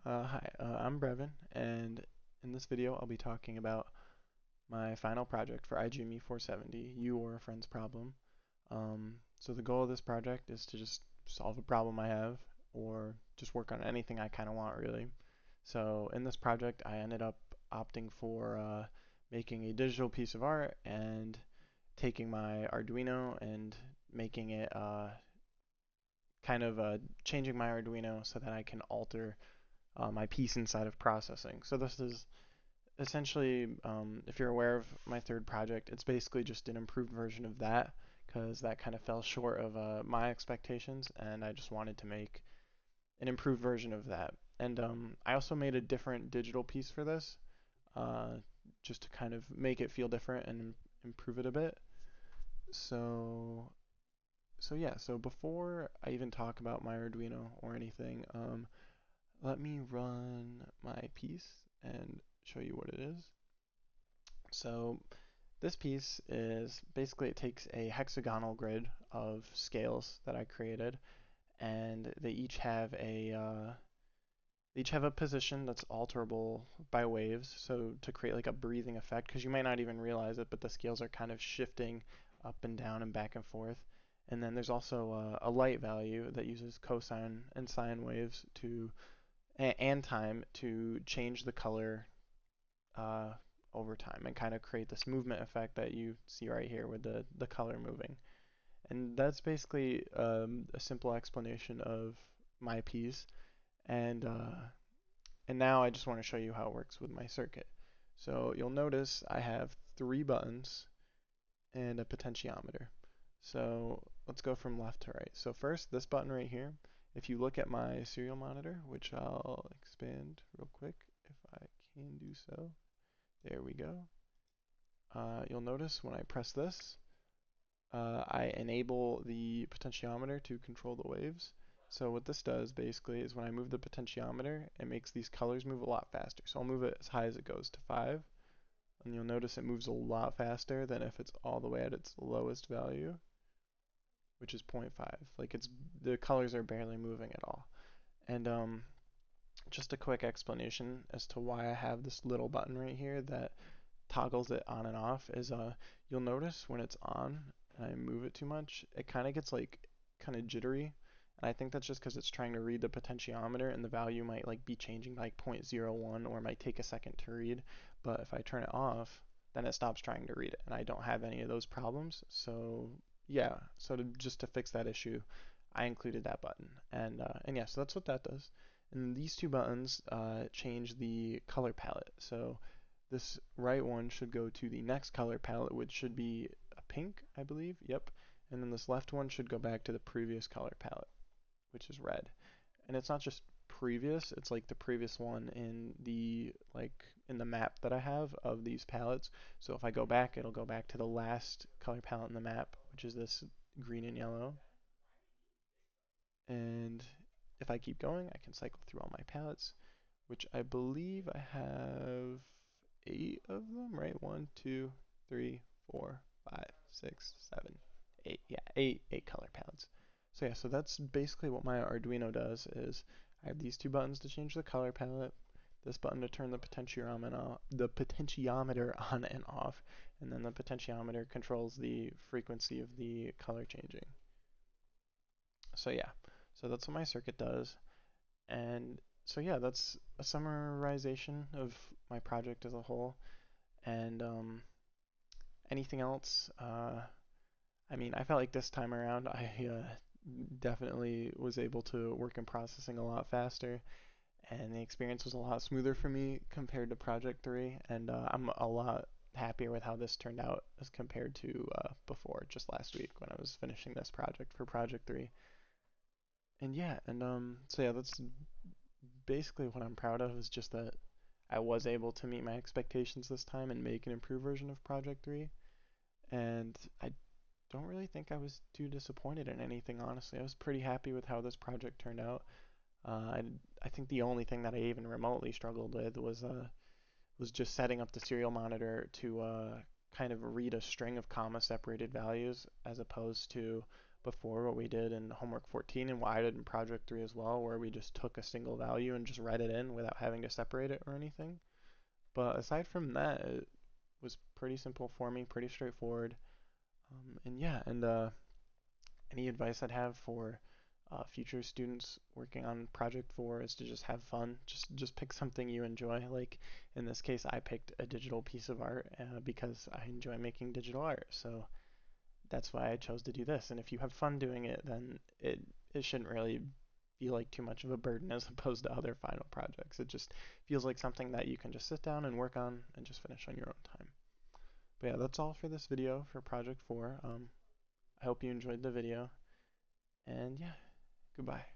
Hi, I'm Brevin, and in this video I'll be talking about my final project for IGME.470, You or a Friend's Problem. So the goal of this project is to just solve a problem I have, or just work on anything I kind of want really. So in this project I ended up opting for making a digital piece of art and taking my Arduino and making it changing my Arduino so that I can alter my piece inside of processing. So this is essentially, if you're aware of my third project, it's basically just an improved version of that because that kind of fell short of my expectations, and I just wanted to make an improved version of that. And I also made a different digital piece for this, uh, just to kind of make it feel different and improve it a bit. So, so before I even talk about my Arduino or anything, let me run my piece and show you what it is. So this piece is basically, it takes a hexagonal grid of scales that I created, and they each have a position that's alterable by waves. So to create like a breathing effect, because you might not even realize it, but the scales are kind of shifting up and down and back and forth. And then there's also a light value that uses cosine and sine waves and time to change the color uh, over time and kind of create this movement effect that you see right here with the color moving. And that's basically a simple explanation of my piece. And and now I just want to show you how it works with my circuit. So you'll notice I have three buttons and a potentiometer. So let's go from left to right. So first, this button right here, if you look at my serial monitor, which I'll expand real quick if I can do so. There we go. You'll notice when I press this, I enable the potentiometer to control the waves. So what this does basically is when I move the potentiometer, it makes these colors move a lot faster. So I'll move it as high as it goes to 5, and you'll notice it moves a lot faster than if it's all the way at its lowest value, which is 0.5. Like the colors are barely moving at all. And just a quick explanation as to why I have this little button right here that toggles it on and off is you'll notice when it's on and I move it too much, it kind of gets like kind of jittery. And I think that's just because it's trying to read the potentiometer and the value might like be changing like 0.01 or it might take a second to read. But if I turn it off, then it stops trying to read it, and I don't have any of those problems. So yeah, so just to fix that issue, I included that button. And yeah, so that's what that does. And these two buttons change the color palette. So this right one should go to the next color palette, which should be a pink, I believe. Yep. And then this left one should go back to the previous color palette, which is red. And it's not just previous, it's like the previous one in the map that I have of these palettes. So if I go back, it'll go back to the last color palette in the map, which is this green and yellow. And if I keep going, I can cycle through all my palettes, which I believe I have 8 of them, right? One, two, three, 4, 5, 6, 7, 8. Yeah, eight color palettes. So yeah, so that's basically what my Arduino does is I have these two buttons to change the color palette, this button to turn the potentiometer on and off, and then the potentiometer controls the frequency of the color changing. So yeah, so that's what my circuit does. And so yeah, that's a summarization of my project as a whole. And anything else? I mean, I felt like this time around I definitely was able to work in processing a lot faster, and the experience was a lot smoother for me compared to Project 3. And I'm a lot happier with how this turned out as compared to before, just last week when I was finishing this project for Project 3. And yeah, and so yeah, that's basically what I'm proud of is just that I was able to meet my expectations this time and make an improved version of Project 3. And I don't really think I was too disappointed in anything, honestly. I was pretty happy with how this project turned out. Uh, I, I think the only thing that I even remotely struggled with was just setting up the serial monitor to kind of read a string of comma separated values as opposed to before, what we did in homework 14 and what I did in project 3 as well, where we just took a single value and just read it in without having to separate it or anything. But aside from that, it was pretty simple for me, pretty straightforward. And yeah, and any advice I'd have for future students working on project 4 is to just have fun. Just pick something you enjoy. Like in this case, I picked a digital piece of art because I enjoy making digital art. So that's why I chose to do this. And if you have fun doing it, then it shouldn't really feel like too much of a burden as opposed to other final projects. It just feels like something that you can just sit down and work on and just finish on your own time. But yeah, that's all for this video for project 4. I hope you enjoyed the video, and yeah, goodbye.